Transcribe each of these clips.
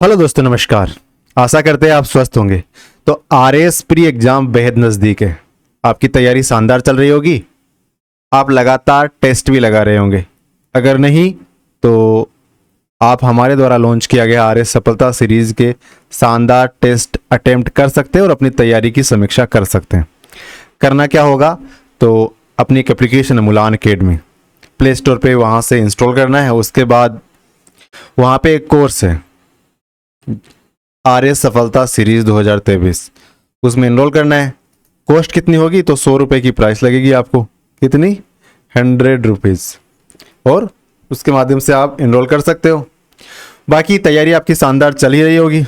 Hello दोस्तों, नमस्कार। आशा करते हैं आप स्वस्थ होंगे। तो आरएएस प्री एग्जाम बेहद नज़दीक है। आपकी तैयारी शानदार चल रही होगी। आप लगातार टेस्ट भी लगा रहे होंगे। अगर नहीं तो आप हमारे द्वारा लॉन्च किया गया आरएएस सफलता सीरीज के शानदार टेस्ट अटेम्प्ट कर सकते हैं और अपनी तैयारी की समीक्षा कर सकते हैं। करना क्या होगा, तो अपनी एक एप्लीकेशन है मुलान अकेडमी, प्ले स्टोर पे वहाँ से इंस्टॉल करना है। उसके बाद वहाँ पे एक कोर्स है आरएएस सफलता सीरीज 2023, उसमें एनरोल करना है। कॉस्ट कितनी होगी, तो 100 रुपये की प्राइस लगेगी आपको। कितनी? 100 रुपीज़। और उसके माध्यम से आप एनरोल कर सकते हो। बाकी तैयारी आपकी शानदार चल ही रही होगी।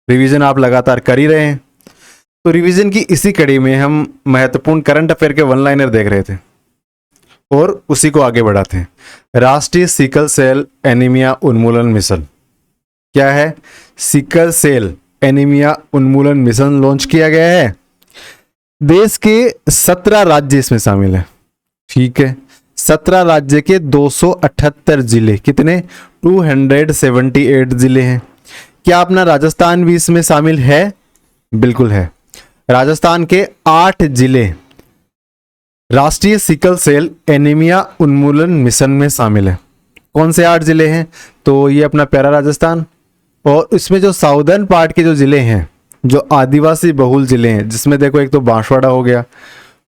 रिवीजन आप लगातार कर ही रहे हैं। तो रिवीजन की इसी कड़ी में हम महत्वपूर्ण करंट अफेयर के वन लाइनर देख रहे थे और उसी को आगे बढ़ाते हैं। राष्ट्रीय सिकल सेल एनीमिया उन्मूलन मिशन क्या है? सिकल सेल एनीमिया उन्मूलन मिशन लॉन्च किया गया है। देश के 17 राज्य इसमें शामिल है। ठीक है, 17 राज्य के 278 जिले, कितने? 278 जिले हैं। क्या अपना राजस्थान भी इसमें शामिल है? बिल्कुल है। राजस्थान के 8 जिले राष्ट्रीय सिकल सेल एनीमिया उन्मूलन मिशन में शामिल है। कौन से 8 जिले हैं? तो ये अपना प्यारा राजस्थान, और इसमें जो साउदर्न पार्ट के जो ज़िले हैं, जो आदिवासी बहुल ज़िले हैं, जिसमें देखो एक तो बांसवाड़ा हो गया,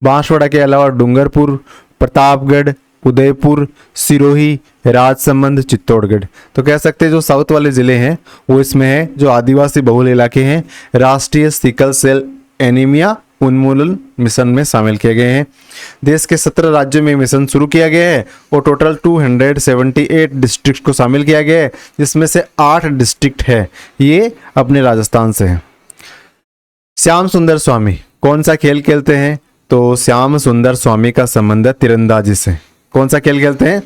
बांसवाड़ा के अलावा डूंगरपुर, प्रतापगढ़, उदयपुर, सिरोही, राजसमंद, चित्तौड़गढ़। तो कह सकते हैं जो साउथ वाले ज़िले हैं वो इसमें है, जो आदिवासी बहुल इलाके हैं राष्ट्रीय सिकल सेल एनीमिया उन्मूलन मिशन में शामिल किए गए हैं। देश के 17 राज्यों में मिशन शुरू किया गया है और टोटल 278 डिस्ट्रिक्ट को शामिल किया गया है, जिसमें से 8 डिस्ट्रिक्ट है ये अपने राजस्थान से है। श्याम सुंदर स्वामी कौन सा खेल खेलते हैं? तो श्याम सुंदर स्वामी का संबंध है तीरंदाजी से। कौन सा खेल खेलते हैं?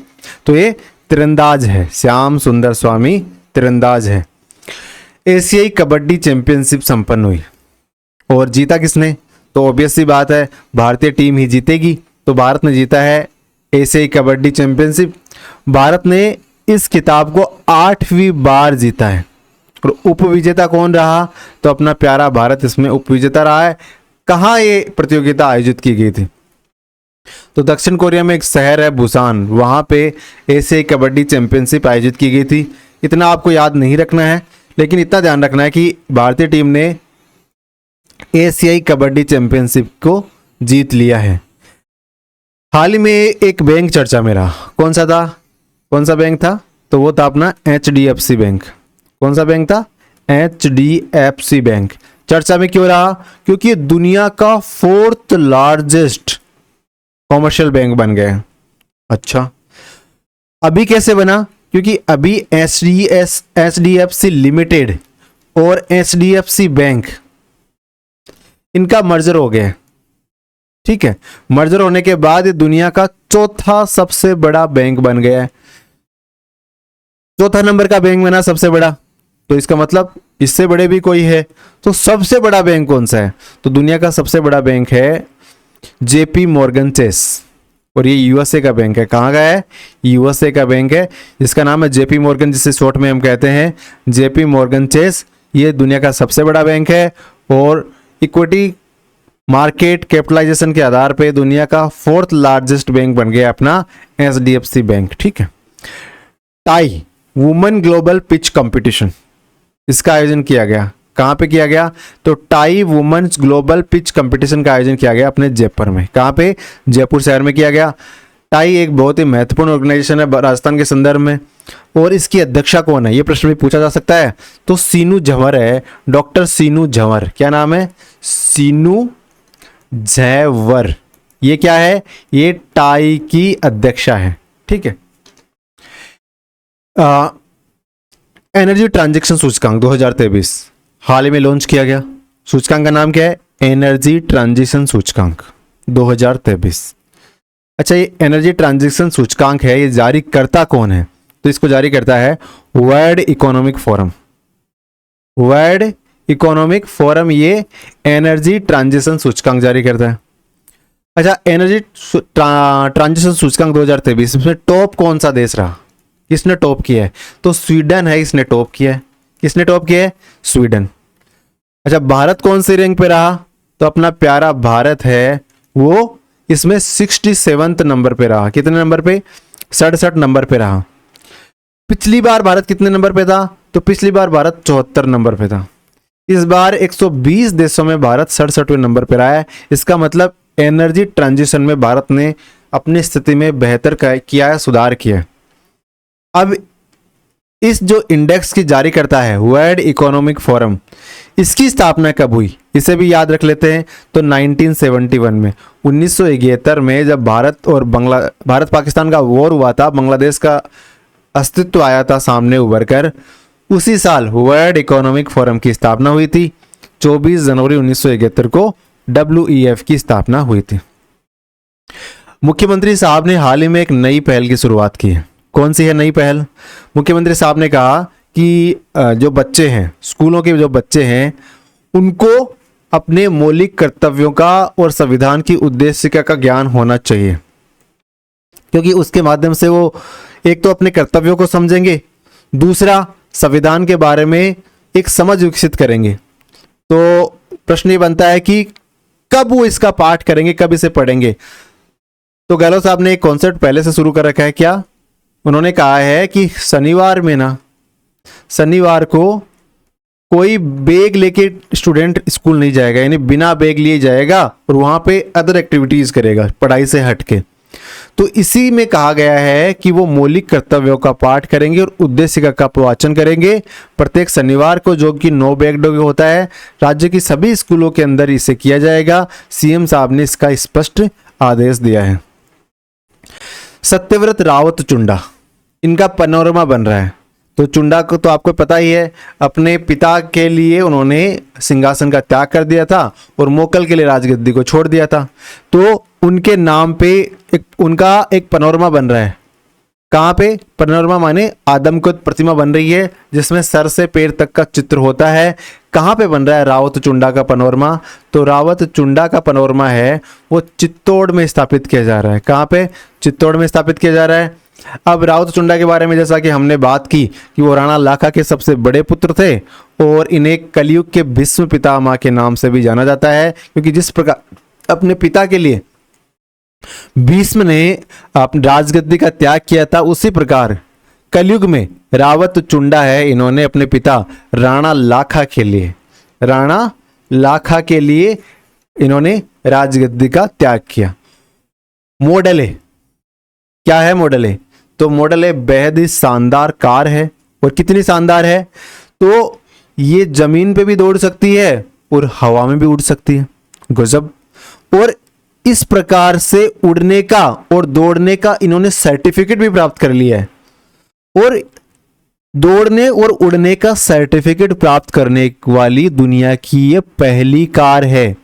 तो ये तीरंदाज है। श्याम सुंदर स्वामी तीरंदाज है। एशियाई कबड्डी चैंपियनशिप संपन्न हुई और जीता किसने? तो ऑब्वियस सी बात है, भारतीय टीम ही जीतेगी। तो भारत ने जीता है एशियाई कबड्डी चैंपियनशिप। भारत ने इस खिताब को 8वीं बार जीता है। और उपविजेता कौन रहा? तो अपना प्यारा भारत इसमें उपविजेता रहा है। कहाँ ये प्रतियोगिता आयोजित की गई थी? तो दक्षिण कोरिया में एक शहर है बुसान, वहाँ पे एशियाई कबड्डी चैंपियनशिप आयोजित की गई थी। इतना आपको याद नहीं रखना है, लेकिन इतना ध्यान रखना है कि भारतीय टीम ने एशियाई कबड्डी चैंपियनशिप को जीत लिया है। हाल ही में एक बैंक चर्चा में रहा। कौन सा था? कौन सा बैंक था? तो वो था अपना HDFC बैंक। कौन सा बैंक था? HDFC bank. चर्चा में क्यों रहा? क्योंकि ये दुनिया का 4th लार्जेस्ट कॉमर्शियल बैंक बन गया है। अच्छा, अभी कैसे बना? क्योंकि अभी HDFC लिमिटेड और HDFC बैंक इनका मर्जर हो गया है। ठीक है, मर्जर होने के बाद ये दुनिया का 4था सबसे बड़ा बैंक बन गया है। 4था नंबर का बैंक बना सबसे बड़ा, तो इसका मतलब इससे बड़े भी कोई है। तो सबसे बड़ा बैंक कौन सा है? तो दुनिया का सबसे बड़ा बैंक है JP मॉर्गन चेस, और ये यूएसए का बैंक है। कहाँ का है? यूएसए का बैंक है। इसका नाम है JP मॉर्गन, जिसे शॉर्ट में हम कहते हैं JP मॉर्गन चेस। ये दुनिया का सबसे बड़ा बैंक है और इक्विटी मार्केट कैपिटलाइजेशन के आधार पे दुनिया का 4th लार्जेस्ट बैंक बन गया अपना HDFC बैंक। ठीक है। TiE women global pitch competition, इसका आयोजन किया गया। कहाँ पे किया गया? तो TiE women's global pitch competition का आयोजन किया गया अपने जयपुर में। कहाँ पे? जयपुर शहर में किया गया। टाई एक बहुत ही महत्वपूर्ण ऑर्गेनाइजेशन है राजस्थान के संदर्भ में, और इसकी अध्यक्षा कौन है? ये प्रश्न भी पूछा जा सकता है। तो सीनू झंवर है, डॉक्टर सीनू झंवर। क्या नाम है? सीनू झंवर। ये क्या है? ये टाई की अध्यक्षा है। ठीक है। एनर्जी ट्रांजैक्शन सूचकांक 2023 हाल ही में लॉन्च किया गया। सूचकांक का नाम क्या है? एनर्जी ट्रांजिशन सूचकांक 2023। अच्छा, ये एनर्जी ट्रांजिशन सूचकांक है, ये जारी करता कौन है? तो इसको जारी करता है world economic forum. World economic forum ये एनर्जी ट्रांजिशन सूचकांक जारी करता है। अच्छा, एनर्जी ट्रांजिशन सूचकांक 2023 में टॉप कौन सा देश रहा? किसने टॉप किया है? तो स्वीडन है, इसने टॉप किया है। किसने टॉप किया है? स्वीडन। अच्छा, भारत कौन सी रैंक पे रहा? तो अपना प्यारा भारत है वो इसमें 67 नंबर पे रहा। कितने नंबर पे? 67 नंबर पे रहा। पिछली बार भारत कितने नंबर पे था? तो पिछली बार भारत 74 नंबर पे था। इस बार 120 देशों में भारत 67वें नंबर पे रहा है। इसका मतलब एनर्जी ट्रांजिशन में भारत ने अपनी स्थिति में बेहतर किया है, सुधार किया है। अब इस जो इंडेक्स की जारी करता है वर्ल्ड इकोनॉमिक फोरम, इसकी स्थापना कब हुई? इसे भी याद रख लेते हैं। तो 1971 में, 1971 में जब भारत पाकिस्तान का वॉर हुआ था, बांग्लादेश का अस्तित्व आया था सामने उभर कर, उसी साल वर्ल्ड इकोनॉमिक फोरम की स्थापना हुई थी। 24 जनवरी 1971 को WEF की स्थापना हुई थी। मुख्यमंत्री साहब ने हाल ही में एक नई पहल की शुरुआत की है। कौन सी है नई पहल? मुख्यमंत्री साहब ने कहा कि जो बच्चे हैं, स्कूलों के जो बच्चे हैं, उनको अपने मौलिक कर्तव्यों का और संविधान की उद्देशिका का ज्ञान होना चाहिए, क्योंकि उसके माध्यम से वो एक तो अपने कर्तव्यों को समझेंगे, दूसरा संविधान के बारे में एक समझ विकसित करेंगे। तो प्रश्न ये बनता है कि कब वो इसका पाठ करेंगे, कब इसे पढ़ेंगे? तो गहलोत साहब ने एक कॉन्सेप्ट पहले से शुरू कर रखा है। क्या? उन्होंने कहा है कि शनिवार को कोई बैग लेके स्टूडेंट स्कूल नहीं जाएगा, यानी बिना बैग लिए जाएगा और वहां पे अदर एक्टिविटीज करेगा पढ़ाई से हटके। तो इसी में कहा गया है कि वो मौलिक कर्तव्यों का पाठ करेंगे और उद्देशिका का प्रवचन करेंगे प्रत्येक शनिवार को, जो कि 9 बैग डे होता है। राज्य की सभी स्कूलों के अंदर इसे किया जाएगा। सीएम साहब ने इसका स्पष्ट आदेश दिया है। सत्यव्रत रावत चुंडा, इनका पैनोरमा बन रहा है। तो चुंडा को तो आपको पता ही है, अपने पिता के लिए उन्होंने सिंहासन का त्याग कर दिया था और मोकल के लिए राजगद्दी को छोड़ दिया था। तो उनके नाम पे उनका एक पैनोरमा बन रहा है। कहाँ पे? पैनोरमा माने आदमकद प्रतिमा बन रही है, जिसमें सर से पैर तक का चित्र होता है। कहाँ पे बन रहा है रावत चुंडा का पैनोरमा? तो रावत चुंडा का पैनोरमा है वो चित्तौड़ में स्थापित किया जा रहा है। कहाँ पे? चित्तौड़ में स्थापित किया जा रहा है। अब रावत चुंडा के बारे में जैसा कि हमने बात की कि वो राणा लाखा के सबसे बड़े पुत्र थे और इन्हें कलयुग के भीष्म पितामह के नाम से भी जाना जाता है, क्योंकि जिस प्रकार अपने पिता के लिए भीष्म ने राजगद्दी का त्याग किया था, उसी प्रकार कलयुग में रावत चुंडा है, इन्होंने अपने पिता राणा लाखा के लिए इन्होंने राजगद्दी का त्याग किया। मॉडल ए क्या है? मॉडल ए, तो मॉडल ए बेहद ही शानदार कार है। और कितनी शानदार है? तो ये जमीन पे भी दौड़ सकती है और हवा में भी उड़ सकती है। गजब। और इस प्रकार से उड़ने का और दौड़ने का इन्होंने सर्टिफिकेट भी प्राप्त कर लिया है। और दौड़ने और उड़ने का सर्टिफिकेट प्राप्त करने वाली दुनिया की ये पहली कार है।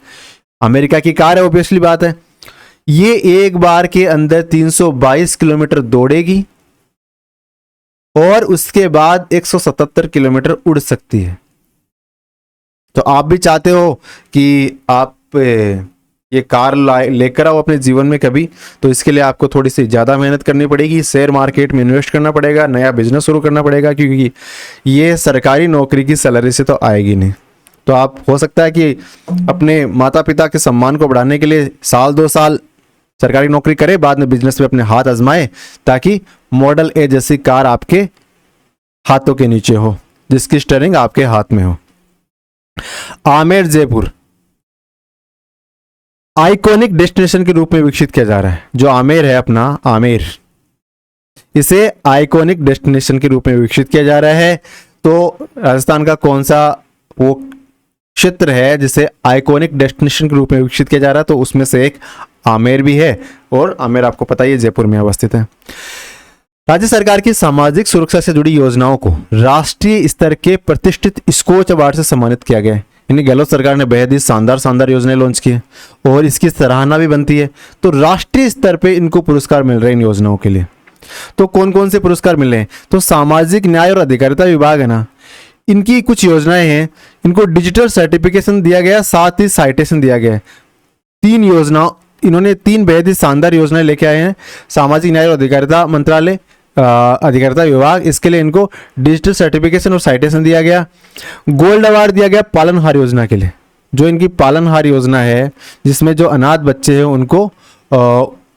अमेरिका की कार है, ऑब्वियसली बात है। ये एक बार के अंदर 322 किलोमीटर दौड़ेगी और उसके बाद 177 किलोमीटर उड़ सकती है। तो आप भी चाहते हो कि आप ये कार लेकर आओ अपने जीवन में कभी, तो इसके लिए आपको थोड़ी सी ज़्यादा मेहनत करनी पड़ेगी, शेयर मार्केट में इन्वेस्ट करना पड़ेगा, नया बिजनेस शुरू करना पड़ेगा, क्योंकि ये सरकारी नौकरी की सैलरी से तो आएगी नहीं। तो आप हो सकता है कि अपने माता पिता के सम्मान को बढ़ाने के लिए 1-2 साल सरकारी नौकरी करे, बाद में बिजनेस में अपने हाथ आजमाए, ताकि मॉडल ए जैसी कार आपके हाथों के नीचे हो, जिसकी स्टीयरिंग आपके हाथ में हो। आमेर जयपुर आइकॉनिक डेस्टिनेशन के रूप में विकसित किया जा रहा है। जो आमेर है अपना आमेर, इसे आइकॉनिक डेस्टिनेशन के रूप में विकसित किया जा रहा है। तो राजस्थान का कौन सा वो क्षेत्र है जिसे आइकॉनिक डेस्टिनेशन के रूप में विकसित किया जा रहा है? तो उसमें से एक आमेर भी है, और आमेर आपको पता ही है जयपुर में अवस्थित है। राज्य सरकार की सामाजिक सुरक्षा से जुड़ी योजनाओं को राष्ट्रीय स्तर के प्रतिष्ठित स्कॉच अवार्ड से सम्मानित किया गया है। यानी गहलोत सरकार ने बेहद ही शानदार योजनाएं लॉन्च की है और इसकी सराहना भी बनती है। तो राष्ट्रीय स्तर पे इनको पुरस्कार मिल रहे हैं इन योजनाओं के लिए। तो कौन कौन से पुरस्कार मिल रहे हैं? तो सामाजिक न्याय और अधिकारिता विभाग है ना, इनकी कुछ योजनाएं हैं, इनको डिजिटल सर्टिफिकेशन दिया गया, साथ ही साइटेशन दिया गया है। 3 योजना इन्होंने 3 बेहद ही शानदार योजनाएं लेके आए हैं। सामाजिक न्याय और अधिकारिता मंत्रालय, अधिकारिता विभाग, इसके लिए इनको डिजिटल सर्टिफिकेशन और साइटेशन दिया गया। गोल्ड अवार्ड दिया गया पालनहार योजना के लिए, जो इनकी पालनहार योजना है जिसमें जो अनाथ बच्चे हैं उनको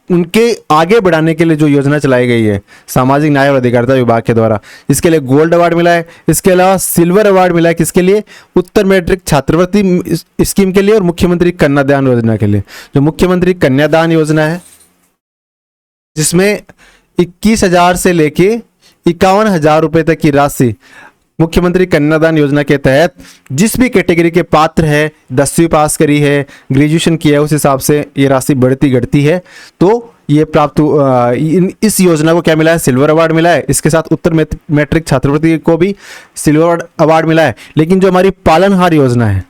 उनके आगे बढ़ाने के लिए जो योजना चलाई गई है सामाजिक न्याय और अधिकारिता विभाग के द्वारा, इसके लिए गोल्ड अवार्ड मिला है। इसके अलावा सिल्वर अवार्ड मिला है किसके लिए? उत्तर मैट्रिक छात्रवृत्ति स्कीम के लिए और मुख्यमंत्री कन्यादान योजना के लिए। जो मुख्यमंत्री कन्यादान योजना है जिसमें 21,000 से लेके 51,000 रुपए तक की राशि मुख्यमंत्री कन्यादान योजना के तहत जिस भी कैटेगरी के पात्र है, 10वीं पास करी है, ग्रेजुएशन किया है, उस हिसाब से ये राशि बढ़ती घटती है। तो ये प्राप्त इस योजना को क्या मिला है? सिल्वर अवार्ड मिला है। इसके साथ उत्तर मैट्रिक छात्रवृत्ति को भी सिल्वर अवार्ड मिला है। लेकिन जो हमारी पालनहार योजना है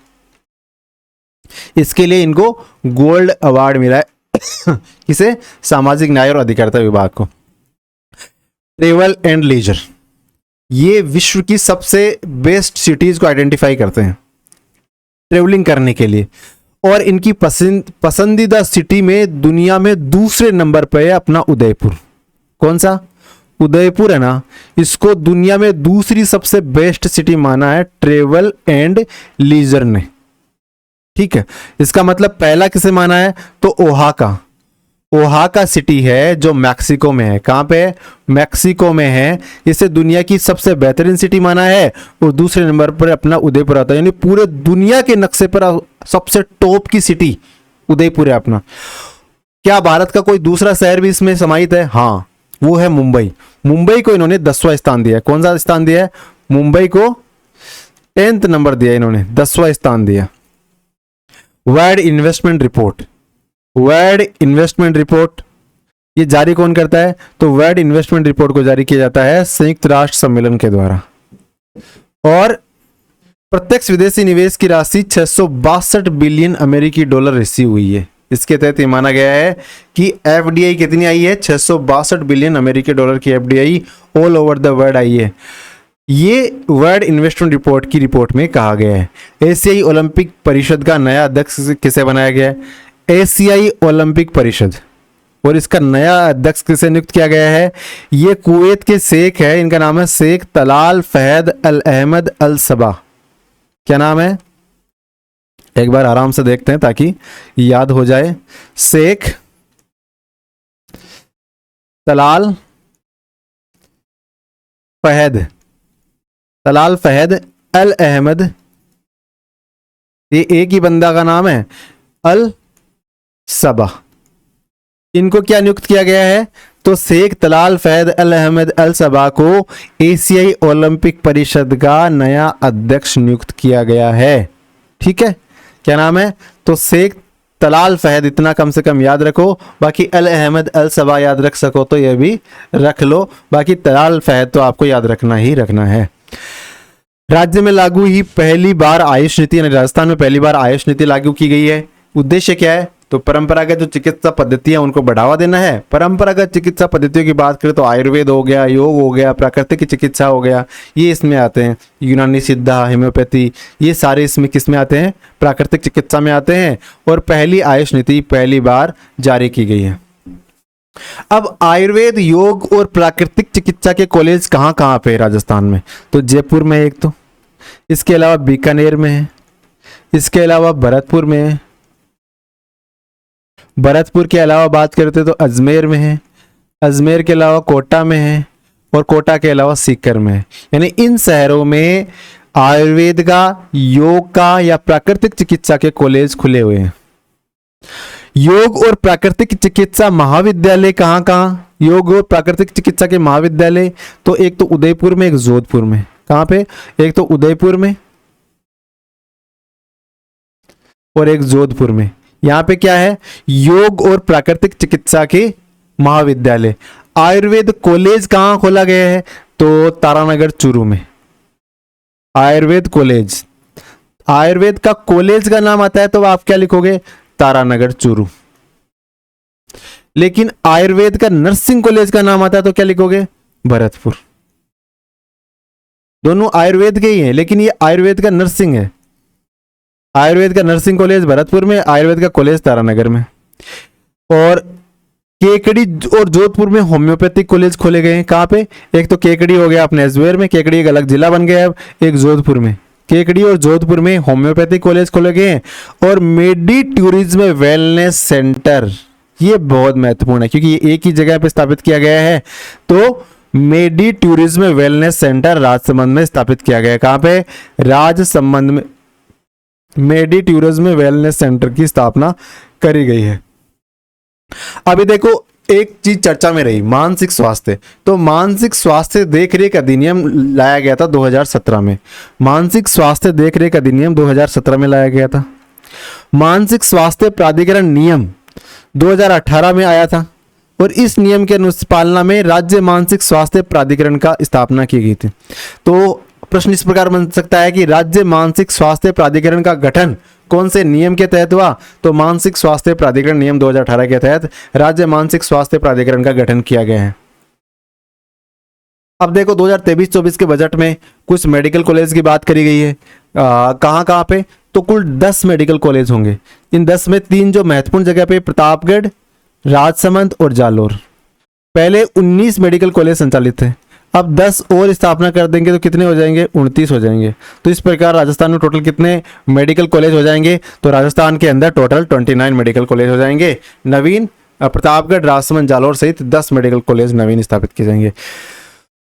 इसके लिए इनको गोल्ड अवार्ड मिला है। किसे? सामाजिक न्याय और अधिकारिता विभाग को। ट्रेवल एंड लीजर, ये विश्व की सबसे बेस्ट सिटीज को आइडेंटिफाई करते हैं ट्रेवलिंग करने के लिए, और इनकी पसंदीदा सिटी में दुनिया में दूसरे नंबर पर है अपना उदयपुर। कौन सा? उदयपुर है ना, इसको दुनिया में दूसरी सबसे बेस्ट सिटी माना है ट्रेवल एंड लीजर ने। ठीक है, इसका मतलब पहला किसे माना है? तो ओहाका। ओहाका सिटी है जो मैक्सिको में है। कहां पे है? मैक्सिको में है। इसे दुनिया की सबसे बेहतरीन सिटी माना है और दूसरे नंबर पर अपना उदयपुर आता है। यानी पूरे दुनिया के नक्शे पर सबसे टॉप की सिटी उदयपुर है अपना। क्या भारत का कोई दूसरा शहर भी इसमें समाहित है? हाँ, वो है मुंबई। मुंबई को इन्होंने 10वां स्थान दिया है। कौन सा स्थान दिया है? मुंबई को 10th नंबर दिया इन्होंने, 10वां स्थान दिया। World investment report, world investment report ये जारी कौन करता है? तो वर्ल्ड इन्वेस्टमेंट रिपोर्ट को जारी किया जाता है संयुक्त राष्ट्र सम्मेलन के द्वारा। और प्रत्यक्ष विदेशी निवेश की राशि 662 बिलियन अमेरिकी डॉलर रिसीव हुई है। इसके तहत ये माना गया है कि एफडीआई कितनी आई है? 662 बिलियन अमेरिकी डॉलर की FDI all over the world I है। ये वर्ल्ड इन्वेस्टमेंट रिपोर्ट की रिपोर्ट में कहा गया है। एशियाई ओलंपिक परिषद का नया अध्यक्ष किसे बनाया गया है? एशियाई ओलंपिक परिषद। और इसका नया अध्यक्ष किसे नियुक्त किया गया है? ये कुवैत के शेख है, इनका नाम है शेख तलाल फहद अल अहमद अल सबा। क्या नाम है? एक बार आराम से देखते हैं ताकि याद हो जाए। शेख तलाल फहद, तलाल फहद अल अहमद, ये एक ही बंदा का नाम है, अल सबा। इनको क्या नियुक्त किया गया है? तो शेख तलाल फहद अल अहमद अल सबा को एशियाई ओलंपिक परिषद का नया अध्यक्ष नियुक्त किया गया है। ठीक है, क्या नाम है? तो शेख तलाल फहद, इतना कम से कम याद रखो। बाकी अल अहमद अल सबा याद रख सको तो यह भी रख लो, बाकी तलाल फहद तो आपको याद रखना ही रखना है। राज्य में लागू हुई पहली बार आयुष नीति, यानी राजस्थान में पहली बार आयुष नीति लागू की गई है। उद्देश्य क्या है? तो परंपरागत जो चिकित्सा पद्धतियां उनको बढ़ावा देना है। परंपरागत चिकित्सा पद्धतियों की बात करें तो आयुर्वेद हो गया, योग हो गया, प्राकृतिक चिकित्सा हो गया, ये इसमें आते हैं। यूनानी सिद्धा, होम्योपैथी, ये सारे इसमें किस में आते हैं? प्राकृतिक चिकित्सा में आते हैं। और पहली आयुष नीति पहली बार जारी की गई है। अब आयुर्वेद, योग और प्राकृतिक चिकित्सा के कॉलेज कहाँ कहाँ पे है राजस्थान में? तो जयपुर में एक, तो इसके अलावा बीकानेर में है, इसके अलावा भरतपुर में है, भरतपुर के अलावा बात करते तो अजमेर में है, अजमेर के अलावा कोटा में है, और कोटा के अलावा सीकर में है। यानी इन शहरों में आयुर्वेद का, योग का या प्राकृतिक चिकित्सा के कॉलेज खुले हुए हैं। योग और प्राकृतिक चिकित्सा महाविद्यालय कहाँ कहाँ? योग और प्राकृतिक चिकित्सा के महाविद्यालय तो एक तो उदयपुर में, एक जोधपुर में। कहाँ पे? एक तो उदयपुर में और एक जोधपुर में। यहाँ पे क्या है? योग और प्राकृतिक चिकित्सा के महाविद्यालय। आयुर्वेद कॉलेज कहाँ खोला गया है? तो तारानगर चूरू में आयुर्वेद कॉलेज। आयुर्वेद का कॉलेज का नाम आता है तो आप क्या लिखोगे? तारानगर चूरू। लेकिन आयुर्वेद का नर्सिंग कॉलेज का नाम आता है तो क्या लिखोगे? भरतपुर। दोनों आयुर्वेद के ही हैं, लेकिन ये आयुर्वेद का नर्सिंग है। आयुर्वेद का नर्सिंग कॉलेज भरतपुर में, आयुर्वेद का कॉलेज तारानगर में। और केकड़ी और जोधपुर में होम्योपैथिक कॉलेज खोले गए हैं। कहाँ पे? एक तो केकड़ी हो गया अपने अजमेर में, केकड़ी एक अलग जिला बन गया अब, एक जोधपुर में। केकड़ी और जोधपुर में होम्योपैथिक कॉलेज खोले गए हैं। और मेडी टूरिज्म वेलनेस सेंटर, ये बहुत महत्वपूर्ण है क्योंकि ये एक ही जगह पे स्थापित किया गया है। तो मेडी टूरिज्म वेलनेस सेंटर राजसमंद में स्थापित किया गया है। कहाँ पे? राजसमंद में मेडी टूरिज्म वेलनेस सेंटर की स्थापना करी गई है। अभी देखो एक चीज चर्चा में रही, मानसिक स्वास्थ्य। तो मानसिक स्वास्थ्य देखरेख अधिनियम लाया गया था 2017 में। मानसिक स्वास्थ्य देखरेख अधिनियम 2017 में लाया गया था। मानसिक स्वास्थ्य प्राधिकरण नियम 2018 में आया था और इस नियम के अनुपालना में राज्य मानसिक स्वास्थ्य प्राधिकरण का स्थापना की गई थी। तो प्रश्न इस प्रकार बन सकता है कि राज्य मानसिक स्वास्थ्य प्राधिकरण का गठन कौन से नियम के तहत हुआ? तो मानसिक स्वास्थ्य प्राधिकरण नियम 2018 के तहत राज्य मानसिक स्वास्थ्य प्राधिकरण का गठन किया गया है। अब देखो 2023-24 के बजट में कुछ मेडिकल कॉलेज की बात करी गई है। कहाँ कहाँ पे? तो कुल 10 मेडिकल कॉलेज होंगे। इन 10 में 3 जो महत्वपूर्ण जगह पे, प्रतापगढ़, राजसमंद और जालोर। पहले 19 मेडिकल कॉलेज संचालित थे, अब 10 और स्थापना कर देंगे तो कितने हो जाएंगे? 29 हो जाएंगे। तो इस प्रकार राजस्थान में टोटल कितने मेडिकल कॉलेज हो जाएंगे? तो राजस्थान के अंदर टोटल 29 मेडिकल कॉलेज हो जाएंगे नवीन। प्रतापगढ़, राजसमंद, जालोर सहित 10 मेडिकल कॉलेज नवीन स्थापित किए जाएंगे।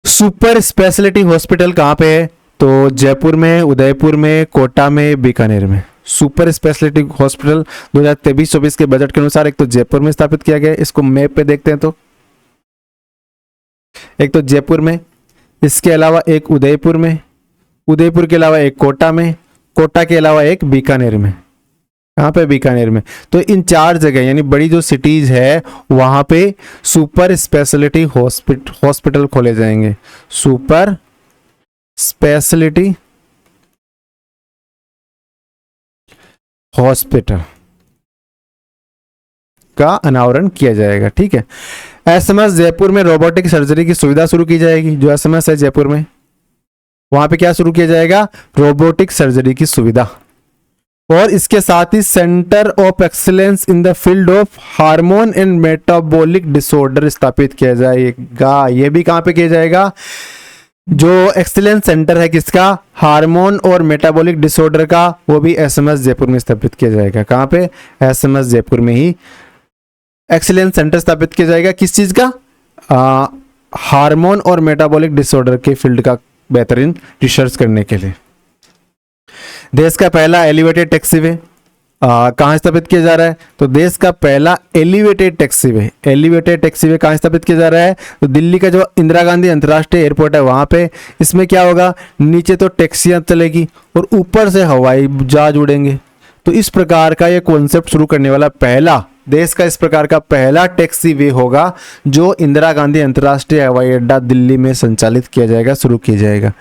सुपर स्पेशलिटी हॉस्पिटल कहाँ पे है? तो जयपुर में, उदयपुर में, कोटा में, बीकानेर में। सुपर स्पेशलिटी हॉस्पिटल 2023-24 के बजट के अनुसार एक तो जयपुर में स्थापित किया गया है। इसको मैप पे देखते हैं तो एक तो जयपुर में, इसके अलावा एक उदयपुर में, उदयपुर के अलावा एक कोटा में, कोटा के अलावा एक बीकानेर में। कहाँ पे? बीकानेर में। तो इन 4 जगह यानी बड़ी जो सिटीज है वहां पे सुपर स्पेशलिटी हॉस्पिटल खोले जाएंगे। सुपर स्पेशलिटी हॉस्पिटल का अनावरण किया जाएगा। ठीक है। एसएमएस जयपुर में रोबोटिक सर्जरी की सुविधा शुरू की जाएगी। जो एसएमएस है जयपुर में, वहां पे क्या शुरू किया जाएगा? रोबोटिक सर्जरी की सुविधा। और इसके साथ ही centre of excellence in the field of hormone and metabolic disorder स्थापित किया जाएगा। ये भी कहां पे किया जाएगा? जो एक्सीलेंस सेंटर है किसका? हार्मोन और मेटाबॉलिक डिसऑर्डर का, वो भी एसएमएस जयपुर में स्थापित किया जाएगा। कहां पे? एसएमएस जयपुर में ही एक्सीलेंस सेंटर स्थापित किया जाएगा। किस चीज का? हार्मोन और मेटाबॉलिक डिसऑर्डर के फील्ड का बेहतरीन रिसर्च करने के लिए। देश का पहला एलिवेटेड टैक्सीवे कहाँ स्थापित किया जा रहा है? तो देश का पहला एलिवेटेड टैक्सीवे, एलिवेटेड टैक्सीवे कहाँ स्थापित किया जा रहा है? तो दिल्ली का जो इंदिरा गांधी अंतर्राष्ट्रीय एयरपोर्ट है वहां पे। इसमें क्या होगा? नीचे तो टैक्सियां चलेगी और ऊपर से हवाई जहाज उड़ेंगे। तो इस प्रकार का ये कॉन्सेप्ट शुरू करने वाला पहला, देश का इस प्रकार का पहला टैक्सी वे होगा जो इंदिरा गांधी अंतर्राष्ट्रीय हवाई अड्डा दिल्ली में संचालित किया जाएगा, शुरू किया जाएगा।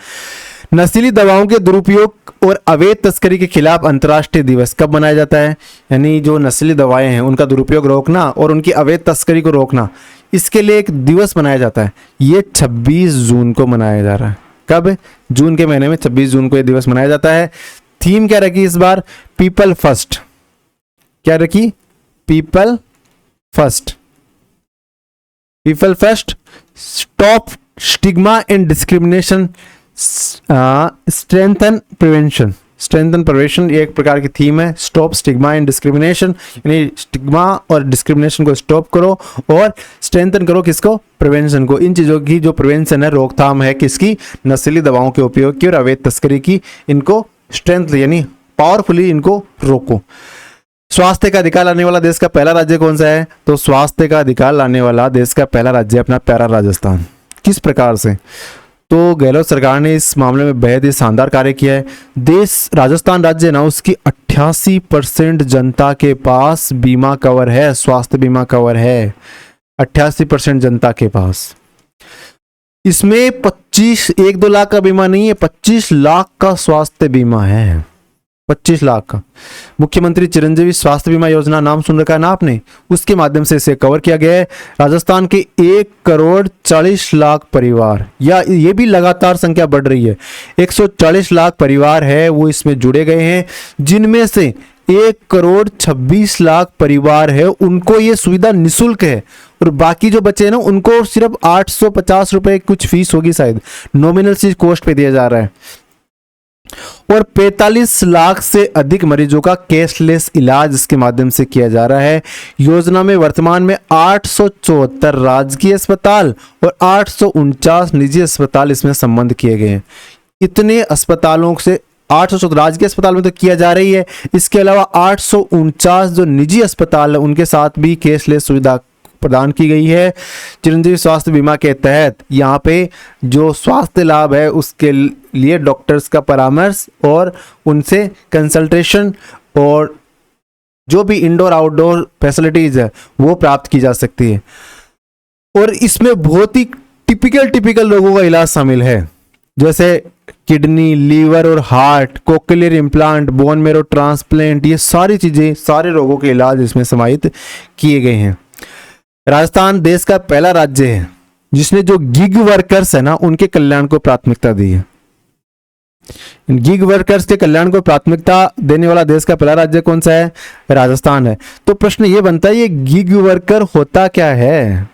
नशीली दवाओं के दुरुपयोग और अवैध तस्करी के खिलाफ अंतर्राष्ट्रीय दिवस कब मनाया जाता है? यानी जो नशीली दवाएं हैं उनका दुरुपयोग रोकना और उनकी अवैध तस्करी को रोकना, इसके लिए एक दिवस मनाया जाता है। ये 26 जून को मनाया जा रहा है। कब? जून के महीने में 26 जून को यह दिवस मनाया जाता है। थीम क्या रखी इस बार? People first. क्या रखी? People first. People first, stop stigma and discrimination, strengthen prevention. Strengthen prevention ये एक प्रकार की थीम है। स्टॉप स्टिग्मा एंड डिस्क्रिमिनेशन, यानी स्टिग्मा और डिस्क्रिमिनेशन को स्टॉप करो और स्ट्रेंथन करो किसको? प्रिवेंशन को। इन चीजों की जो प्रिवेंशन है, रोकथाम है किसकी? नशीली दवाओं के उपयोग की और अवैध तस्करी की। इनको स्ट्रेंथ यानी पावरफुली इनको रोको। स्वास्थ्य का अधिकार लाने वाला देश का पहला राज्य कौन सा है? तो स्वास्थ्य का अधिकार लाने वाला देश का पहला राज्य अपना प्यारा राजस्थान। किस प्रकार से? तो गहलोत सरकार ने इस मामले में बेहद ही शानदार कार्य किया है। देश राजस्थान राज्य ना, उसकी 88% जनता के पास बीमा कवर है, स्वास्थ्य बीमा कवर है। 88% जनता के पास। इसमें 1-2 लाख का बीमा नहीं है, 25 लाख का स्वास्थ्य बीमा है। 25 लाख का। मुख्यमंत्री चिरंजीवी स्वास्थ्य बीमा योजना नाम सुन रखा है ना आपने? उसके माध्यम से इसे कवर किया गया है। राजस्थान के 1,40,00,000 परिवार, या ये भी लगातार संख्या बढ़ रही है, 140 लाख परिवार है वो इसमें जुड़े गए हैं, जिनमें से 1,26,00,000 परिवार है, उनको ये सुविधा निशुल्क है। और बाकी जो बच्चे हैं ना, उनको सिर्फ 850 रुपए कुछ फीस होगी, शायद नॉमिनल चीज कॉस्ट पे दिया जा रहा है। और 45 लाख से अधिक मरीजों का कैशलेस इलाज इसके माध्यम से किया जा रहा है। योजना में वर्तमान में 874 राजकीय अस्पताल और 849 निजी अस्पताल इसमें संबंध किए गए हैं। इतने अस्पतालों से 800 राजकीय अस्पताल में तो किया जा रही है, इसके अलावा 849 जो निजी अस्पताल है उनके साथ भी कैशलेस सुविधा प्रदान की गई है। चिरंजीवी स्वास्थ्य बीमा के तहत यहाँ पे जो स्वास्थ्य लाभ है उसके लिए डॉक्टर्स का परामर्श और उनसे कंसल्टेशन और जो भी इंडोर आउटडोर फैसिलिटीज है वो प्राप्त की जा सकती है। और इसमें बहुत ही टिपिकल रोगों का इलाज शामिल है, जैसे किडनी, लीवर और heart, cochlear implant, bone marrow transplant, ये सारी चीजें, सारे रोगों के इलाज इसमें समाहित किए गए हैं। राजस्थान देश का पहला राज्य है जिसने जो गिग वर्कर्स है ना उनके कल्याण को प्राथमिकता दी है। गिग वर्कर्स के कल्याण को प्राथमिकता देने वाला देश का पहला राज्य कौन सा है? राजस्थान है। तो प्रश्न ये बनता है, ये गिग वर्कर होता क्या है?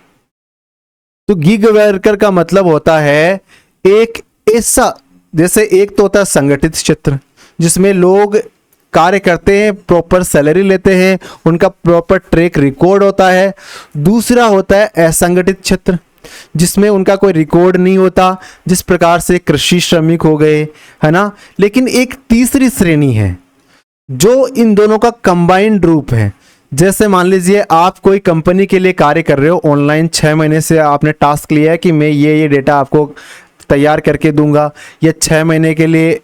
तो गिग वर्कर का मतलब होता है एक ऐसा, जैसे एक तो होता है संगठित क्षेत्र जिसमें लोग कार्य करते हैं, प्रॉपर सैलरी लेते हैं, उनका प्रॉपर ट्रैक रिकॉर्ड होता है। दूसरा होता है असंगठित क्षेत्र जिसमें उनका कोई रिकॉर्ड नहीं होता, जिस प्रकार से कृषि श्रमिक हो गए, है ना। लेकिन एक तीसरी श्रेणी है जो इन दोनों का कंबाइंड रूप है। जैसे मान लीजिए आप कोई कंपनी के लिए कार्य कर रहे हो, ऑनलाइन 6 महीने से आपने टास्क लिया है कि मैं ये डेटा आपको तैयार करके दूंगा, या 6 महीने के लिए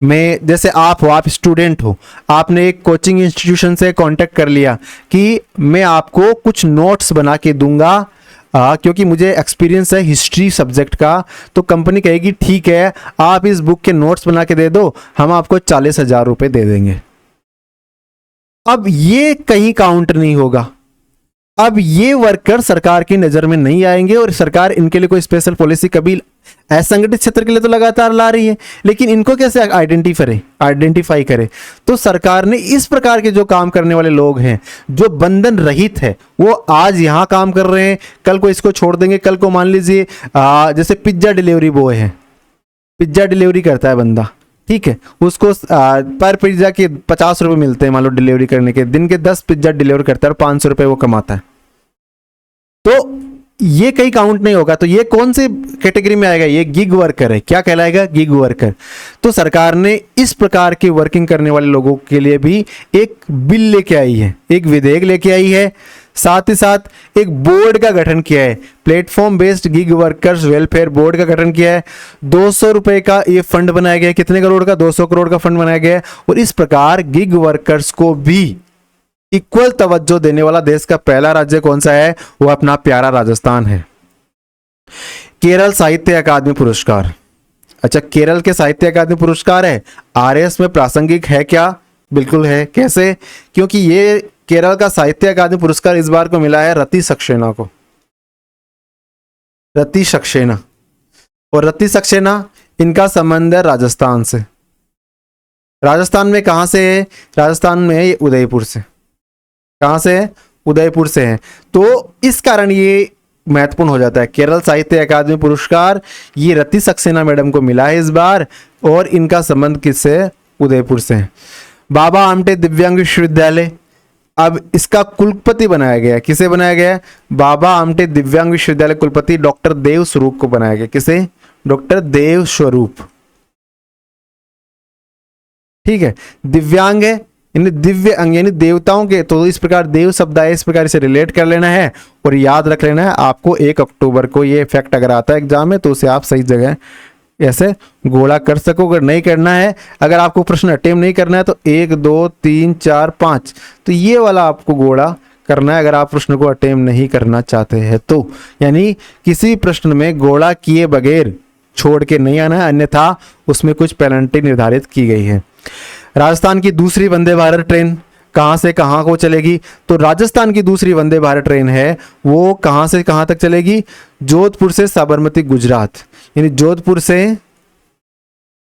मैं, जैसे आप स्टूडेंट हो, आपने एक कोचिंग इंस्टीट्यूशन से कांटेक्ट कर लिया कि मैं आपको कुछ नोट्स बना के दूंगा क्योंकि मुझे एक्सपीरियंस है हिस्ट्री सब्जेक्ट का। तो कंपनी कहेगी ठीक है, आप इस बुक के नोट्स बना के दे दो, हम आपको 40,000 रुपये दे देंगे। अब ये कहीं काउंट नहीं होगा। अब ये वर्कर सरकार की नजर में नहीं आएंगे और सरकार इनके लिए कोई स्पेशल पॉलिसी कभी असंगठित क्षेत्र के लिए तो लगातार ला रही है, लेकिन इनको कैसे आइडेंटिफाई करे? तो सरकार ने इस प्रकार के जो काम करने वाले लोग हैं, जो बंधन रहित है, वो आज यहाँ काम कर रहे हैं, कल को इसको छोड़ देंगे। कल को मान लीजिए जैसे पिज्जा डिलीवरी बॉय है, पिज्जा डिलीवरी करता है बंदा, ठीक है, उसको पर पिज्जा के 50 रुपये मिलते हैं, मान लो डिलीवरी करने के, दिन के 10 पिज्जा डिलीवर करता है और 500 रुपये वो कमाता है। तो ये कहीं काउंट नहीं होगा। तो ये कौन से कैटेगरी में आएगा? ये गिग वर्कर है। क्या कहलाएगा? Gig worker. तो सरकार ने इस प्रकार के वर्किंग करने वाले लोगों के लिए भी एक बिल लेके आई है, एक विधेयक लेके आई है। साथ ही साथ एक बोर्ड का गठन किया है, platform based gig workers welfare board का गठन किया है। 200 रुपए का ये फंड बनाया गया है। कितने करोड़ का? 200 करोड़ का फंड बनाया गया है। और इस प्रकार गिग वर्कर्स को भी इक्वल तवज्जो देने वाला देश का पहला राज्य कौन सा है? वो अपना प्यारा राजस्थान है। केरल साहित्य अकादमी पुरस्कार। अच्छा, केरल के साहित्य अकादमी पुरस्कार है, आरएस में प्रासंगिक है क्या? बिल्कुल है। कैसे? क्योंकि ये केरल का साहित्य अकादमी पुरस्कार इस बार को मिला है रति सक्सेना को। रति सक्सेना, और रति सक्सेना इनका संबंध है राजस्थान से। राजस्थान में कहां से है? राजस्थान में है उदयपुर से। कहां से है? उदयपुर से है। तो इस कारण ये महत्वपूर्ण हो जाता है। केरल साहित्य अकादमी पुरस्कार ये रति सक्सेना मैडम को मिला है इस बार, और इनका संबंध किससे? उदयपुर से है। बाबा आमटे दिव्यांग विश्वविद्यालय, अब इसका कुलपति बनाया गया। किसे बनाया गया? बाबा आमटे दिव्यांग विश्वविद्यालय कुलपति डॉक्टर देव स्वरूप को बनाया गया। किसे? डॉक्टर देव स्वरूप। ठीक है, दिव्यांग है, दिव्य अंग यानी देवताओं के, तो इस प्रकार देव शब्द आए, इस प्रकार इसे रिलेट कर लेना है और याद रख लेना है। आपको 1 अक्टूबर को ये फैक्ट अगर आता है एग्जाम में तो उसे आप सही जगह ऐसे गोला कर सको। अगर नहीं करना है, अगर आपको प्रश्न अटेम्प्ट नहीं करना है तो 1 2 3 4 5, तो ये वाला आपको गोला करना है अगर आप प्रश्न को अटेम्प्ट नहीं करना चाहते हैं तो। यानी किसी प्रश्न में गोला किए बगैर छोड़ के नहीं आना है, अन्यथा उसमें कुछ पेनल्टी निर्धारित की गई है। राजस्थान की दूसरी वंदे भारत ट्रेन कहां से कहां को चलेगी? तो राजस्थान की दूसरी वंदे भारत ट्रेन है वो कहां से कहां तक चलेगी? जोधपुर से साबरमती गुजरात, यानी जोधपुर से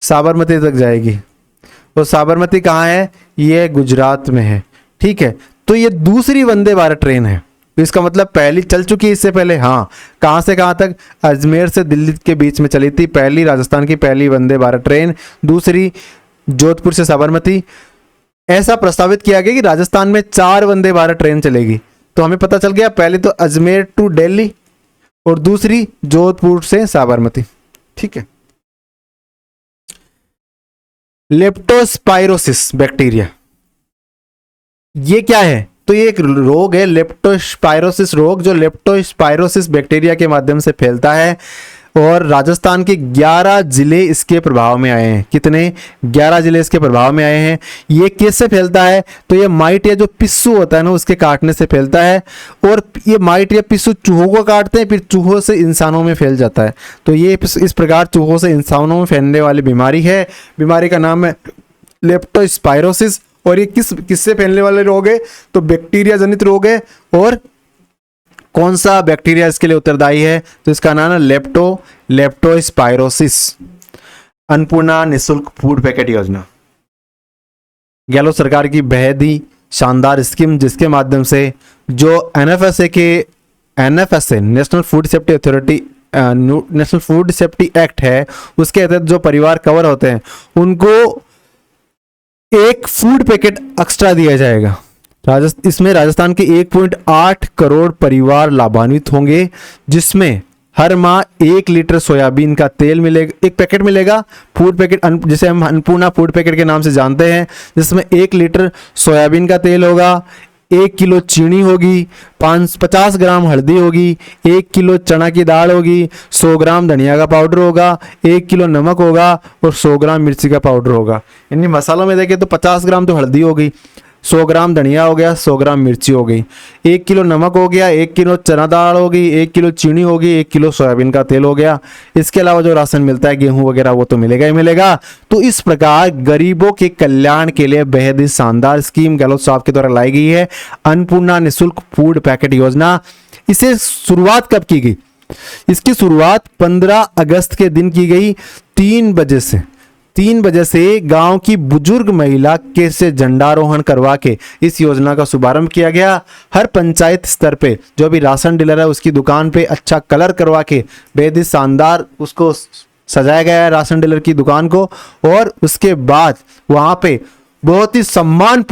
साबरमती तक जाएगी। और साबरमती कहाँ है, ये गुजरात में है। ठीक है, तो ये दूसरी वंदे भारत ट्रेन है। तो इसका मतलब पहली चल चुकी है इससे पहले, हाँ। कहाँ से कहाँ तक, अजमेर से दिल्ली के बीच में चली थी पहली, राजस्थान की पहली वंदे भारत ट्रेन। दूसरी जोधपुर से साबरमती। ऐसा प्रस्तावित किया गया कि राजस्थान में 4 वंदे भारत ट्रेन चलेगी। तो हमें पता चल गया, पहले तो अजमेर टू दिल्ली और दूसरी जोधपुर से साबरमती। ठीक है। लेप्टोस्पाइरोसिस बैक्टीरिया, ये क्या है, तो ये एक रोग है लेप्टोस्पाइरोसिस रोग, जो लेप्टोस्पाइरोसिस बैक्टीरिया के माध्यम से फैलता है। और राजस्थान के 11 जिले इसके प्रभाव में आए हैं। कितने, 11 जिले इसके प्रभाव में आए हैं। ये कैसे फैलता है, तो ये माइट या जो पिस्सू होता है ना, उसके काटने से फैलता है। और ये माइट या पिस्सू चूहों को काटते हैं, फिर चूहों से इंसानों में फैल जाता है। तो ये इस प्रकार चूहों से इंसानों में फैलने वाली बीमारी है। बीमारी का नाम है लेप्टोस्पाइरोसिस। और ये किससे फैलने वाले रोग है, तो बैक्टीरिया जनित रोग है। और कौन सा बैक्टीरिया इसके लिए उत्तरदायी है, तो इसका नाम है लेप्टोस्पाइरोसिस। अन्नपूर्णा निःशुल्क फूड पैकेट योजना, गहलोत सरकार की बेहद ही शानदार स्कीम, जिसके माध्यम से जो NFSA national food safety authority national food safety act है, उसके तहत जो परिवार कवर होते हैं उनको एक फूड पैकेट एक्स्ट्रा दिया जाएगा। इसमें राजस्थान के 1.8 करोड़ परिवार लाभान्वित होंगे, जिसमें हर माह 1 लीटर सोयाबीन का तेल मिलेगा, एक पैकेट मिलेगा फूड पैकेट, जिसे हम अन्नपूर्णा फूड पैकेट के नाम से जानते हैं, जिसमें 1 लीटर सोयाबीन का तेल होगा, 1 किलो चीनी होगी, 50 ग्राम हल्दी होगी, 1 किलो चना की दाल होगी, 100 ग्राम धनिया का पाउडर होगा, 1 किलो नमक होगा और 100 ग्राम मिर्ची का पाउडर होगा। यानी मसालों में देखें तो 50 ग्राम तो हल्दी हो गई, 100 ग्राम धनिया हो गया, 100 ग्राम मिर्ची हो गई, 1 किलो नमक हो गया, 1 किलो चना दाल होगी, 1 किलो चीनी होगी, 1 किलो सोयाबीन का तेल हो गया। इसके अलावा जो राशन मिलता है गेहूं वगैरह वो तो मिलेगा ही मिलेगा। तो इस प्रकार गरीबों के कल्याण के लिए बेहद ही शानदार स्कीम गहलोत साहब के द्वारा लाई गई है, अन्नपूर्णा निःशुल्क फूड पैकेट योजना। इसे शुरुआत कब की गई, इसकी शुरुआत 15 अगस्त के दिन की गई। 3 बजे से गांव की बुजुर्ग महिला के से झंडारोहण करवा के इस योजना का शुभारंभ किया गया। हर पंचायत स्तर पे जो भी राशन डीलर है उसकी दुकान पे अच्छा कलर करवा के बेहद ही शानदार उसको सजाया गया है राशन डीलर की दुकान को। और उसके बाद वहां पे बहुत ही सम्मान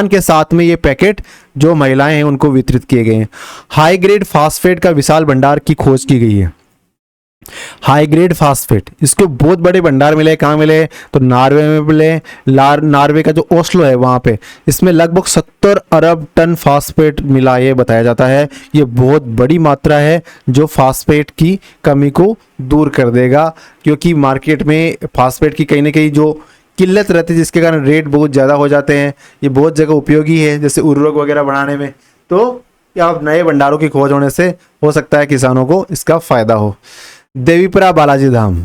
के साथ में ये पैकेट जो महिलाएं हैं उनको वितरित किए गए हैं। हाई ग्रेड फास्फेट का विशाल भंडार की खोज की गई है। हाई ग्रेड फास्फेट, इसको बहुत बड़े भंडार मिले। कहाँ मिले, तो नॉर्वे में मिले। नॉर्वे का जो ओस्लो है वहाँ पे इसमें लगभग 70 अरब टन फास्फेट मिला, ये बताया जाता है। ये बहुत बड़ी मात्रा है जो फास्फेट की कमी को दूर कर देगा, क्योंकि मार्केट में फास्फेट की कहीं ना कहीं जो किल्लत रहती है जिसके कारण रेट बहुत ज़्यादा हो जाते हैं। ये बहुत जगह उपयोगी है, जैसे उर्वरक वगैरह बनाने में। तो या नए भंडारों की खोज होने से हो सकता है किसानों को इसका फायदा हो। देवीपुरा बालाजी धाम,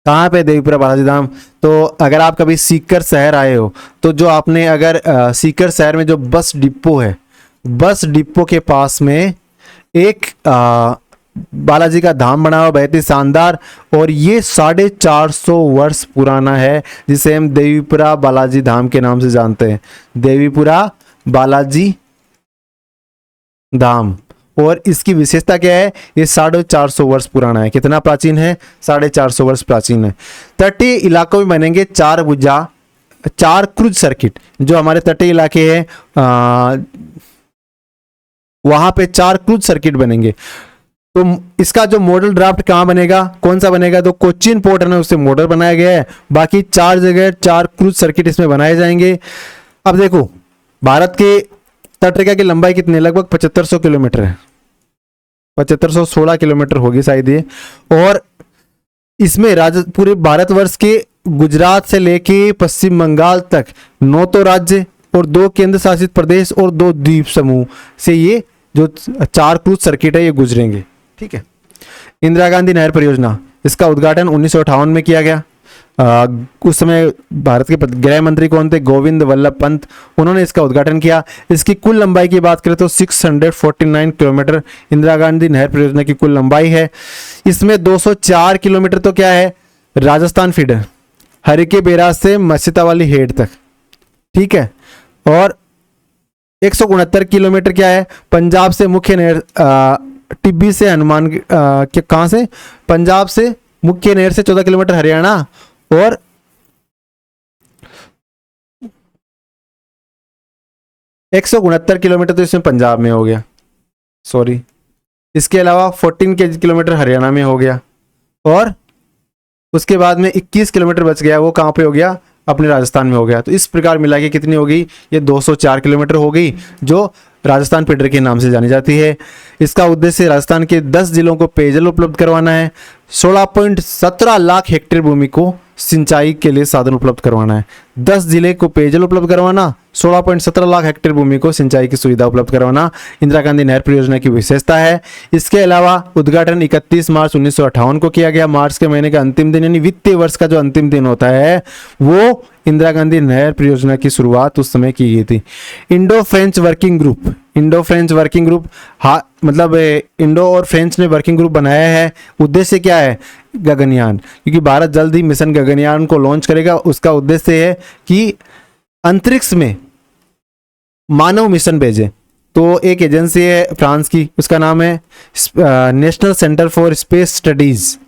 कहाँ पे देवीपुरा बालाजी धाम, तो अगर आप कभी सीकर शहर आए हो तो जो आपने अगर सीकर शहर में जो बस डिपो है, बस डिपो के पास में एक बालाजी का धाम बना हुआ बहुत ही शानदार, और ये 450 वर्ष पुराना है, जिसे हम देवीपुरा बालाजी धाम के नाम से जानते हैं। देवीपुरा बालाजी धाम, और इसकी विशेषता क्या है, ये 450 वर्ष पुराना है। कितना प्राचीन है, 450 वर्ष प्राचीन है। तटीय इलाकों में बनेंगे 4 क्रूज सर्किट। जो हमारे तटीय इलाके हैं वहां पे 4 क्रूज सर्किट बनेंगे। तो इसका जो मॉडल ड्राफ्ट कहाँ बनेगा, कौन सा बनेगा, तो कोच्चिन पोर्ट है उससे मॉडल बनाया गया है। बाकी 4 जगह 4 क्रूज सर्किट इसमें बनाए जाएंगे। अब देखो, भारत के तटरेखा की लंबाई कितनी है, लगभग 7500 किलोमीटर है, 7516 किलोमीटर होगी शायद ये। और इसमें पूरे भारतवर्ष के गुजरात से लेके पश्चिम बंगाल तक 9 तो राज्य और 2 केंद्र शासित प्रदेश और 2 द्वीप समूह से ये जो 4 क्रूज सर्किट है ये गुजरेंगे। ठीक है। इंदिरा गांधी नहर परियोजना, इसका उद्घाटन 1958 में किया गया। उस समय भारत के गृह मंत्री कौन थे, गोविंद वल्लभ पंत, उन्होंने इसका उद्घाटन किया। इसकी कुल लंबाई की बात करें तो 649 किलोमीटर इंदिरा गांधी नहर परियोजना की कुल लंबाई है। इसमें 204 किलोमीटर तो क्या है, राजस्थान फीडर, हरिके बेराज से मस्जिदा वाली हेड तक, ठीक है। और 169 किलोमीटर क्या है, पंजाब से मुख्य नहर टिब्बी से हनुमान के कहाँ से, पंजाब से मुख्य नहर से 14 किलोमीटर हरियाणा, और 169 किलोमीटर तो इसमें पंजाब में हो गया, सॉरी। इसके अलावा 14 किलोमीटर हरियाणा में हो गया, और उसके बाद में 21 किलोमीटर बच गया, वो कहाँ पे हो गया, अपने राजस्थान में हो गया। तो इस प्रकार मिला के कितनी होगी, ये 204 किलोमीटर हो गई, जो राजस्थान फीडर के नाम से जानी जाती है। इसका उद्देश्य राजस्थान के 10 जिलों को पेयजल उपलब्ध करवाना है, 16.17 लाख हेक्टेयर भूमि को सिंचाई के लिए साधन उपलब्ध करवाना है। 10 जिले को पेयजल उपलब्ध करवाना, 16.17 लाख हेक्टेयर भूमि को सिंचाई की सुविधा उपलब्ध करवाना इंदिरा गांधी नहर परियोजना की विशेषता है। इसके अलावा उद्घाटन 31 मार्च 1958 को किया गया। मार्च के महीने का अंतिम दिन, यानी वित्तीय वर्ष का जो अंतिम दिन होता है, वो इंदिरा गांधी नहर परियोजना की शुरुआत उस समय की गई थी। Indo French working group, Indo French working group, हाँ मतलब इंडो और फ्रेंच ने वर्किंग ग्रुप बनाया है। उद्देश्य क्या है, गगनयान, क्योंकि भारत जल्द ही मिशन गगनयान को लॉन्च करेगा। उसका उद्देश्य है कि अंतरिक्ष में मानव मिशन भेजे। तो एक एजेंसी है फ्रांस की, उसका नाम है national centre for space studies,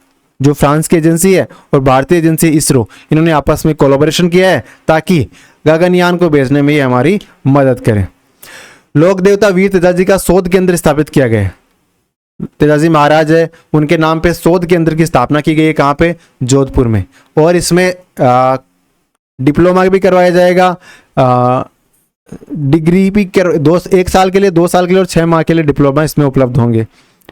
जो फ्रांस की एजेंसी है, और भारतीय एजेंसी इसरो, इन्होंने आपस में कोलैबोरेशन किया है ताकि गगनयान को भेजने में ये हमारी मदद करें। लोक देवता वीर तेजाजी का शोध केंद्र स्थापित किया गया है। तेजाजी महाराज है, उनके नाम पे शोध केंद्र की स्थापना की गई है, कहाँ पे, जोधपुर में। और इसमें डिप्लोमा भी करवाया जाएगा, डिग्री भी एक साल के लिए, 2 साल के लिए और 6 माह के लिए डिप्लोमा इसमें उपलब्ध होंगे,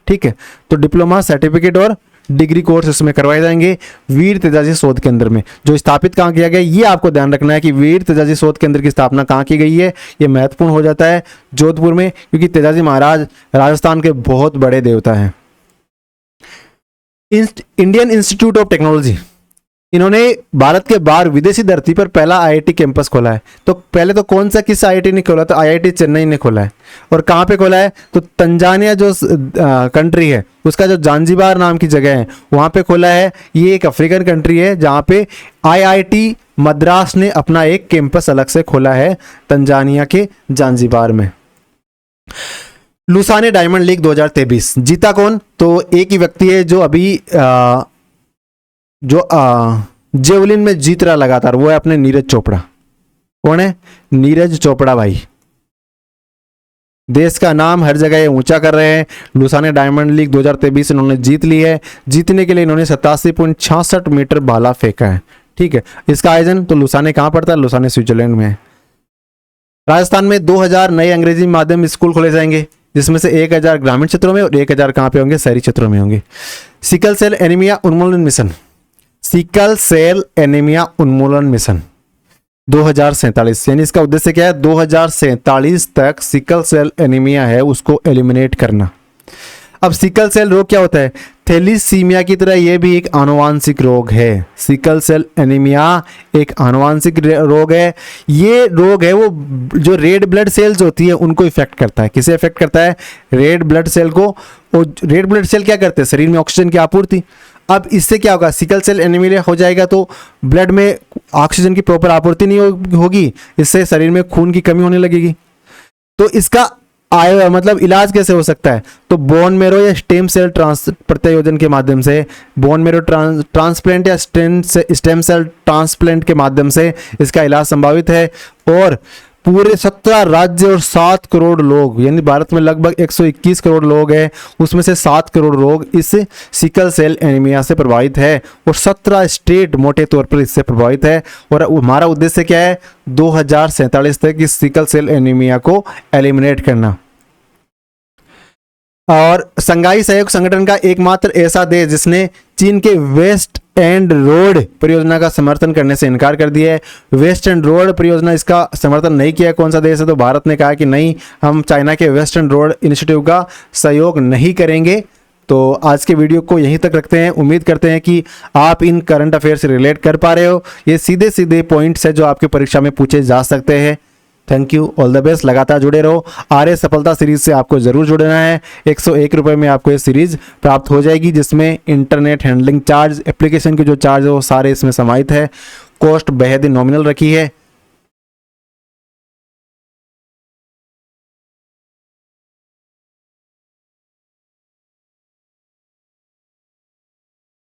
ठीक है। तो डिप्लोमा, सर्टिफिकेट और डिग्री कोर्स इसमें करवाए जाएंगे वीर तेजाजी शोध केंद्र में। जो स्थापित कहाँ किया गया, ये आपको ध्यान रखना है कि वीर तेजाजी शोध केंद्र की स्थापना कहाँ की गई है। ये महत्वपूर्ण हो जाता है जोधपुर में, क्योंकि तेजाजी महाराज राजस्थान के बहुत बड़े देवता हैं। इंडियन इंस्टीट्यूट ऑफ टेक्नोलॉजी, इन्होंने भारत के बाहर विदेशी धरती पर पहला आईआईटी कैंपस खोला है। तो पहले तो कौन सा किस आईआईटी ने खोला, तो आईआईटी चेन्नई ने खोला है। और कहाँ पे खोला है, तो तंजानिया जो कंट्री है, उसका जो जांजिबार नाम की जगह है, वहाँ पे खोला है। ये एक अफ्रीकन कंट्री है जहाँ पे आईआईटी मद्रास ने अपना एक कैंपस अलग से खोला है, तंजानिया के जांजिबार में। लुसाने डायमंड लीग 2023 जीता कौन, तो एक ही व्यक्ति है जो अभी जेवलिन में जीत रहा लगातार, वो है अपने नीरज चोपड़ा। कौन है, नीरज चोपड़ा भाई। देश का नाम हर जगह ऊंचा कर रहे हैं। लुसाने डायमंड लीग 2023 इन्होंने जीत ली है। जीतने के लिए इन्होंने 87.66 मीटर भाला फेंका है, ठीक है। इसका आयोजन तो लुसाने कहाँ पड़ता है, लुसाने स्विट्जरलैंड में है। राजस्थान में 2000 नए अंग्रेजी माध्यम स्कूल खोले जाएंगे, जिसमें से 1000 ग्रामीण क्षेत्रों में और 1000 कहाँ पे होंगे, शहरी क्षेत्रों में होंगे। सिकल सेल एनीमिया उन्मूलन मिशन, सिकल सेल एनीमिया उन्मूलन मिशन 2047, यानी इसका उद्देश्य क्या है, 2047 तक सिकल सेल एनीमिया है उसको एलिमिनेट करना। अब सिकल सेल रोग क्या होता है, थैलीसीमिया की तरह यह भी एक आनुवांशिक रोग है। सिकल सेल एनीमिया एक आनुवांशिक रोग है। ये रोग है वो जो रेड ब्लड सेल्स होती है उनको इफेक्ट करता है। किसे इफेक्ट करता है, रेड ब्लड सेल को। और रेड ब्लड सेल क्या करते हैं, शरीर में ऑक्सीजन की आपूर्ति। अब इससे क्या होगा, सिकल सेल एनीमिया हो जाएगा तो ब्लड में ऑक्सीजन की प्रॉपर आपूर्ति नहीं होगी, इससे शरीर में खून की कमी होने लगेगी। तो इसका मतलब इलाज कैसे हो सकता है, तो बोन मेरो या स्टेम सेल प्रत्यायोजन के माध्यम से, बोन मेरो ट्रांसप्लांट या स्टेम सेल ट्रांसप्लांट के माध्यम से इसका इलाज संभावित है। और पूरे 17 राज्य और 7 करोड़ लोग, यानी भारत में लगभग 121 करोड़ लोग हैं, उसमें से 7 करोड़ लोग इस सिकल सेल एनीमिया से प्रभावित है और 17 स्टेट मोटे तौर पर इससे प्रभावित है। और हमारा उद्देश्य क्या है, 2047 तक इस सिकल सेल एनीमिया को एलिमिनेट करना। और संघाई सहयोग संगठन का एकमात्र ऐसा देश जिसने चीन के वेस्ट एंड रोड परियोजना का समर्थन करने से इनकार कर दिया है। वेस्ट एंड रोड परियोजना इसका समर्थन नहीं किया, कौन सा देश है, तो भारत ने कहा कि नहीं, हम चाइना के वेस्ट एंड रोड इनिशिएटिव का सहयोग नहीं करेंगे। तो आज के वीडियो को यहीं तक रखते हैं। उम्मीद करते हैं कि आप इन करंट अफेयर से रिलेट कर पा रहे हो। ये सीधे सीधे पॉइंट्स है जो आपके परीक्षा में पूछे जा सकते हैं। Thank you, all the best, लगातार जुड़े रहो। आर्य सफलता सीरीज से आपको जरूर जुड़ना है। 101 रुपये में आपको ये सीरीज प्राप्त हो जाएगी, जिसमें इंटरनेट हैंडलिंग चार्ज, एप्लीकेशन के जो चार्ज है वो सारे इसमें समाहित है। कॉस्ट बेहद ही नॉमिनल रखी है,